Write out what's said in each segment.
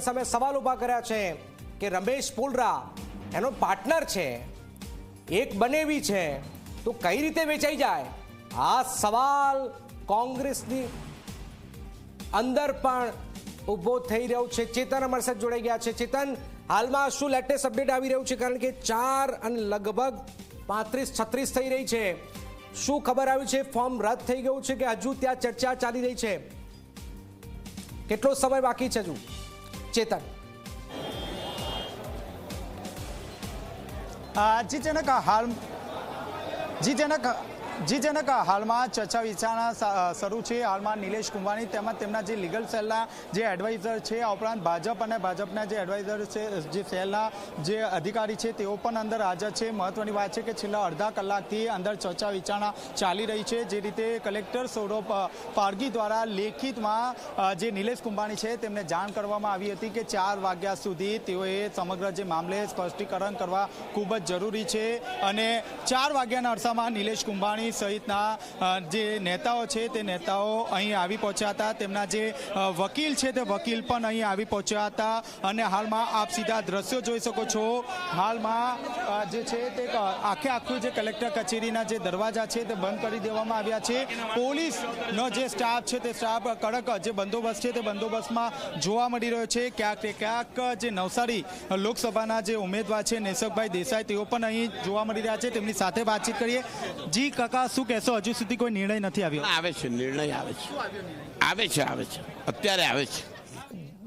તમારી સામે સવાલ ઊભા કર્યા છે કે રમેશ પોલરા એનો પાર્ટનર છે, એક બનેવી છે, તો કઈ રીતે વેચાઈ જાય? આ સવાલ કોંગ્રેસની અંદર પણ ઊભો થઈ રહ્યો છે। ચેતન અમારી સાથે જોડાઈ ગયા છે। ચેતન, હાલમાં શું લેટેસ્ટ અપડેટ આવી રહ્યું છે? કારણ કે 4 અને લગભગ 35-36 થઈ રહી છે। શું ખબર આવી છે? ફોર્મ રદ થઈ ગયું છે કે હજુ ત્યાં ચર્ચા ચાલી રહી છે? કેટલો સમય બાકી છે હજુ? ચેતન, જી જનક હાલમાં ચર્ચા વિચારણા શરૂ છે। હાલમાં નિલેશ કુંભાણી તેમજ તેમના જે લીગલ સેલના જે એડવાઇઝર છે, આ ઉપરાંત ભાજપ અને ભાજપના જે એડવાઇઝર છે, જે સેલના જે અધિકારી છે, તેઓ પણ અંદર હાજર છે। મહત્વની વાત છે કે છેલ્લા અડધા કલાકથી અંદર ચર્ચા વિચારણા ચાલી રહી છે। જે રીતે કલેક્ટર સૌરભ પારગી દ્વારા લેખિતમાં જે નિલેશ કુંભાણી છે તેમને જાણ કરવામાં આવી હતી કે 4 વાગ્યા સુધી તેઓએ સમગ્ર જે મામલે સ્પષ્ટીકરણ કરવા ખૂબ જ જરૂરી છે। અને 4 વાગ્યાના અરસામાં નિલેશ કુંભાણી સહિતના જે નેતાઓ છે તે નેતાઓ અહીં આવી પહોંચ્યા હતા। તેમના જે વકીલ છે તે વકીલ પણ અહીં આવી પહોંચ્યા હતા। અને હાલમાં આપ સીધા દ્રશ્યો જોઈ શકો છો। હાલમાં જે છે તે આખું જે કલેક્ટર કચેરીના જે દરવાજા છે તે બંધ કરી દેવામાં આવ્યા છે। પોલીસનો જે સ્ટાફ છે તે સ્ટાફ કડક જે બંદોબસ્ત છે તે બંદોબસ્તમાં જોવા મળી રહ્યો છે। ક્યાંક જે નવસારી લોકસભાના જે ઉમેદવાર છે નેસકભાઈ દેસાઈ, તેઓ પણ અહીં જોવા મળી રહ્યા છે। તેમની સાથે વાતચીત કરીએ। જી કાકા, શું કહેશો? હજુ સુધી કોઈ નિર્ણય નથી આવ્યો? આવે છે, નિર્ણય આવે છે અત્યારે આવે છે।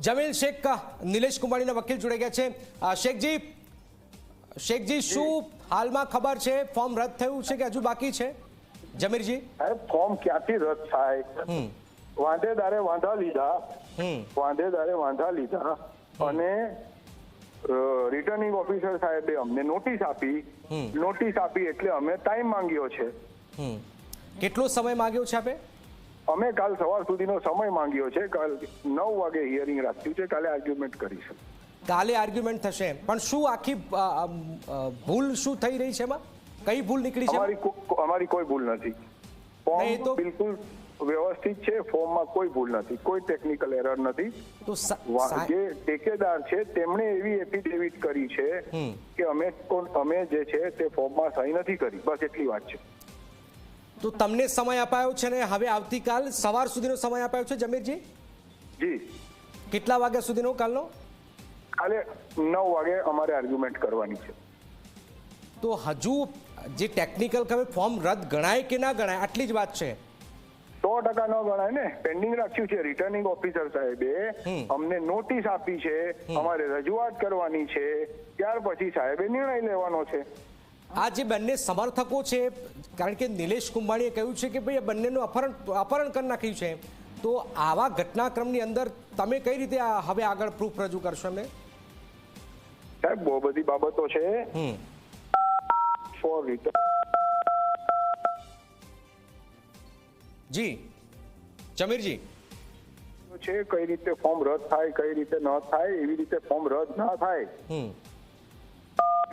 જમીલ શેખ નિલેશ કુંભાણીના વકીલ જોડાઈ ગયા છે। શેખજી, શું હાલમાં ખબર છે? ફોર્મ રદ થયું છે કે હજુ બાકી છે? જમીરજી, ફોર્મ ક્યાંથી રદ થાય? વાંધેદારે વાંધા લીધા અને રિટર્નિંગ ઓફિસર સાહેબે અમને નોટિસ આપી એટલે અમે ટાઈમ માંગ્યો છે। કેટલો સમય માંગ્યો છે આપે? અમે કાલ સવાર સુધીનો સમય માંગ્યો છે। કાલ 9 વાગે હિયરિંગ રાખ્યું છે। કાલે આર્ગ્યુમેન્ટ કરીશું। કાલે આર્ગ્યુમેન્ટ થશે, પણ શું આખી ભૂલ શું થઈ રહી છે? એમાં કઈ ભૂલ નીકળી છે? અમારી કોઈ ભૂલ નથી। ફોર્મ બિલકુલ વ્યવસ્થિત છે। ફોર્મમાં કોઈ ભૂલ નથી, કોઈ ટેકનિકલ એરર નથી। તો જે ઠેકેદાર છે તેમણે એવી એફિડેવિટ કરી છે કે અમે જે છે તે ફોર્મમાં સહી નથી કરી, બસ એટલી વાત છે। તો તમને સમય અપાયો છે ને હવે આવતીકાલ સવાર સુધીનો સમય અપાયો છે? જમીરજી જી, કેટલા વાગ્યા સુધીનો કાલનો? કાલે 9 વાગે અમારે આર્ગ્યુમેન્ટ કરવાની છે। તો હજુ જે ટેકનિકલ ફોર્મ રદ ગણાય કે ના ગણાય, આટલી જ વાત છે? 100% ન ગણાય ને। પેન્ડિંગ રાખ્યું છે। રિટર્નિંગ ઓફિસર સાહેબે અમને નોટિસ આપી છે, અમારે રજૂઆત કરવાની છે, ત્યાર પછી સાહેબે નિર્ણય લેવાનો છે। આ જે બંને સમર્થકો છે, કારણ કે નિલેશ કુંભાણીએ કહ્યું છે કે ભાઈ બંનેનું અપહરણ કરી નાખ્યું છે, તો આવા ઘટનાક્રમની અંદર તમે કઈ રીતે હવે આગળ પ્રૂફ રજૂ કરશો? એમને સાહેબ બહુ બધી બાબતો છે ફોર રિટર્ન। જી જમીરજી, છે કઈ રીતે ફોર્મ રદ થાય, કઈ રીતે ન થાય, એવી રીતે ફોર્મ રદ ના થાય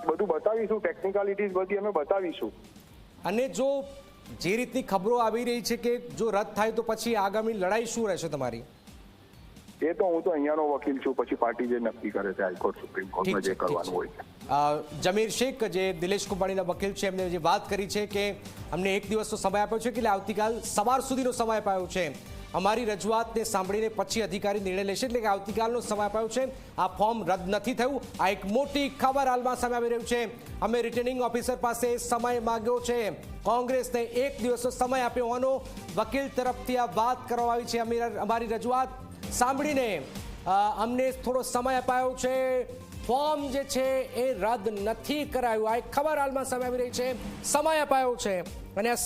બધું બતાવીશું। ટેકનિકાલિટીઝ બધી અમે બતાવીશું। અને જો જે રીતની ખબરો આવી રહી છે કે જો રદ થાય તો પછી આગામી લડાઈ શું રહેશે તમારી? એ તો હું તો અહીંયાનો વકીલ છું, પછી પાર્ટી જે નક્કી કરે છે, હાઈકોર્ટ સુપ્રીમ કોર્ટમાં જે કરવાનું હોય છે। જમીર શેખ જે નિલેશ કુંભાણીના વકીલ છે, એમને જે વાત કરી છે કે અમને 1 દિવસનો સમય આપ્યો છે, એટલે આવતીકાલ સવાર સુધીનો સમય અપાયો છે। અમારી રજૂઆતને સાંભળીને પછી અધિકારી નિર્ણય લેશે, એટલે કે આવતીકાલનો સમય અપાયો છે। આ ફોર્મ રદ નથી થયું, આ એક મોટી ખબર હાલમાં સામે આવી રહ્યું છે। અમે રિટર્નિંગ ઓફિસર પાસે સમય માંગ્યો છે, કોંગ્રેસને 1 દિવસનો સમય આપ્યો હોવાનો વકીલ તરફથી આ વાત કરવામાં આવી છે। અમારી રજૂઆત સાંભળીને અમને થોડો સમય અપાયો છે, ફોર્મ જે છે એ રદ નથી કરાયું। આ એક ખબર હાલમાં સામે આવી રહી છે, સમય અપાયો છે અને